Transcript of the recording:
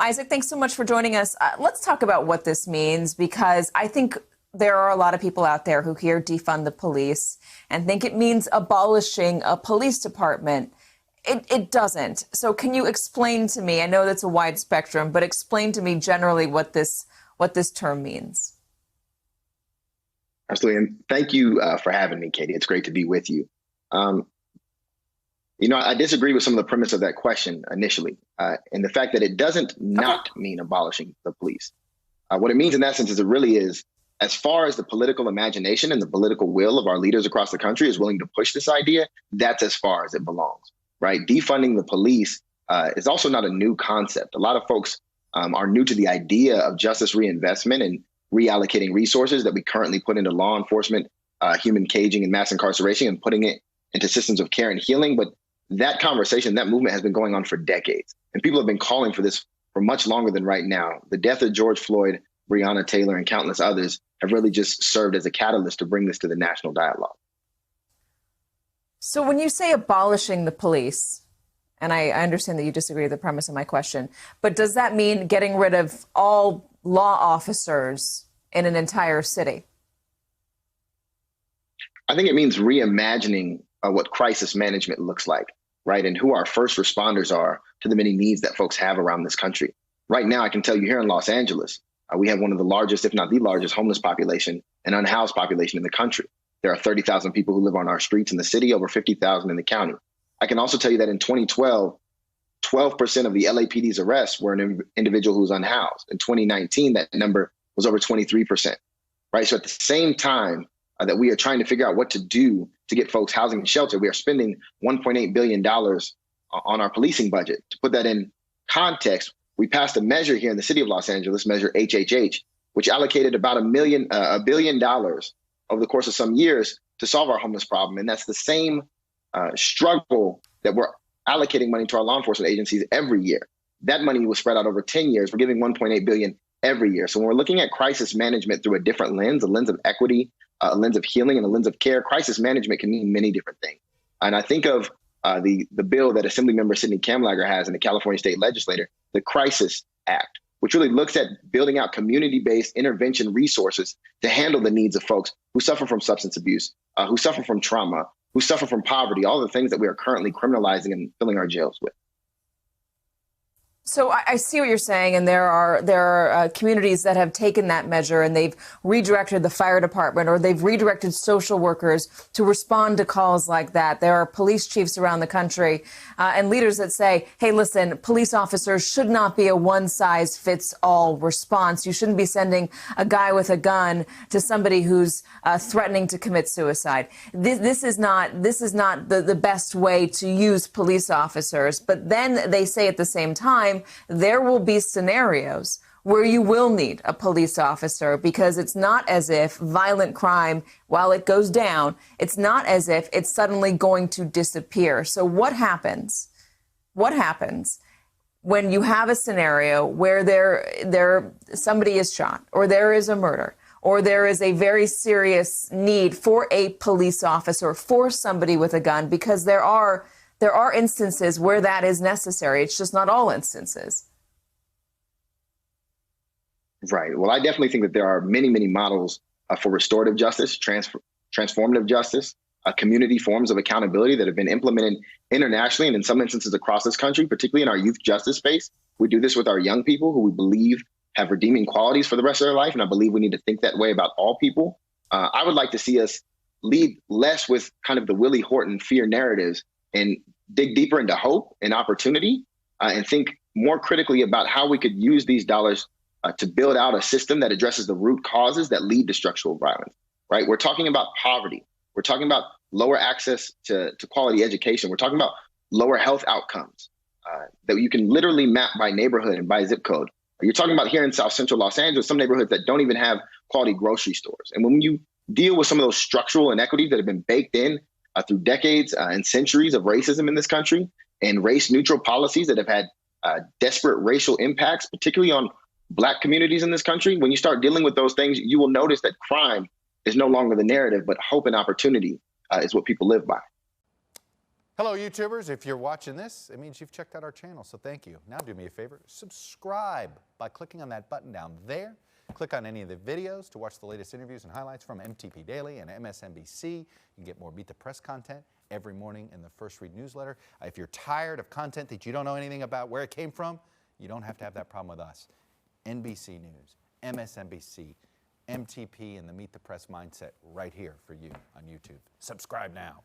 Isaac, thanks so much for joining us. Let's talk about what this means, because I think there are a lot of people out there who hear defund the police and think it means abolishing a police department. It doesn't. So can you explain to me, I know that's a wide spectrum, but explain to me generally what this term means. Absolutely. And thank you for having me, Katie. It's great to be with you. I disagree with some of the premise of that question initially, and the fact that it doesn't not mean abolishing the police. What it means in that sense is it really is, as far as the political imagination and the political will of our leaders across the country is willing to push this idea, that's as far as it belongs, right? Defunding the police is also not a new concept. A lot of folks are new to the idea of justice reinvestment and reallocating resources that we currently put into law enforcement, human caging and mass incarceration, and putting it into systems of care and healing. But that conversation, that movement has been going on for decades. And people have been calling for this for much longer than right now. The death of George Floyd, Breonna Taylor, and countless others have really just served as a catalyst to bring this to the national dialogue. So when you say abolishing the police, and I understand that you disagree with the premise of my question, but does that mean getting rid of all law officers in an entire city? I think it means reimagining what crisis management looks like, right? And who our first responders are to the many needs that folks have around this country. Right now, I can tell you here in Los Angeles, we have one of the largest, if not the largest, homeless population and unhoused population in the country. There are 30,000 people who live on our streets in the city, over 50,000 in the county. I can also tell you that in 2012, 12% of the LAPD's arrests were an individual who was unhoused. In 2019, that number was over 23%, right? So at the same time that we are trying to figure out what to do to get folks housing and shelter, we are spending $1.8 billion on our policing budget. To put that in context, we passed a measure here in the city of Los Angeles, Measure HHH, which allocated about $1 billion over the course of some years to solve our homeless problem. And that's the same struggle that we're allocating money to our law enforcement agencies every year. That money was spread out over 10 years. We're giving $1.8 billion every year. So when we're looking at crisis management through a different lens, a lens of equity, a lens of healing, and a lens of care, crisis management can mean many different things. And I think of the bill that Assemblymember Sidney Kamlager has in the California State Legislature, the Crisis Act, which really looks at building out community-based intervention resources to handle the needs of folks who suffer from substance abuse, who suffer from trauma, who suffer from poverty, all the things that we are currently criminalizing and filling our jails with. So I see what you're saying, and there are communities that have taken that measure and they've redirected the fire department, or they've redirected social workers to respond to calls like that. There are police chiefs around the country and leaders that say, hey, listen, police officers should not be a one-size-fits-all response. You shouldn't be sending a guy with a gun to somebody who's threatening to commit suicide. This is not the best way to use police officers. But then they say at the same time, there will be scenarios where you will need a police officer, because it's not as if violent crime, while it goes down, it's not as if it's suddenly going to disappear. So what happens? What happens when you have a scenario where somebody is shot, or there is a murder, or there is a very serious need for a police officer, for somebody with a gun, because there are instances where that is necessary. It's just not all instances. Right. Well, I definitely think that there are many, many models for restorative justice, transformative justice, community forms of accountability that have been implemented internationally and in some instances across this country, particularly in our youth justice space. We do this with our young people who we believe have redeeming qualities for the rest of their life. And I believe we need to think that way about all people. I would like to see us lead less with kind of the Willie Horton fear narratives and dig deeper into hope and opportunity, and think more critically about how we could use these dollars to build out a system that addresses the root causes that lead to structural violence, right? We're talking about poverty. We're talking about lower access to quality education. We're talking about lower health outcomes that you can literally map by neighborhood and by zip code. You're talking about here in South Central Los Angeles, some neighborhoods that don't even have quality grocery stores. And when you deal with some of those structural inequities that have been baked in through decades and centuries of racism in this country, and race-neutral policies that have had desperate racial impacts, particularly on Black communities in this country, when you start dealing with those things, you will notice that crime is no longer the narrative, but hope and opportunity is what people live by. Hello, YouTubers. If you're watching this, it means you've checked out our channel, so thank you. Now do me a favor, subscribe by clicking on that button down there. Click on any of the videos to watch the latest interviews and highlights from MTP Daily and MSNBC. You can get more Meet the Press content every morning in the First Read newsletter. If you're tired of content that you don't know anything about where it came from, you don't have to have that problem with us. NBC News, MSNBC, MTP, and the Meet the Press mindset right here for you on YouTube. Subscribe now.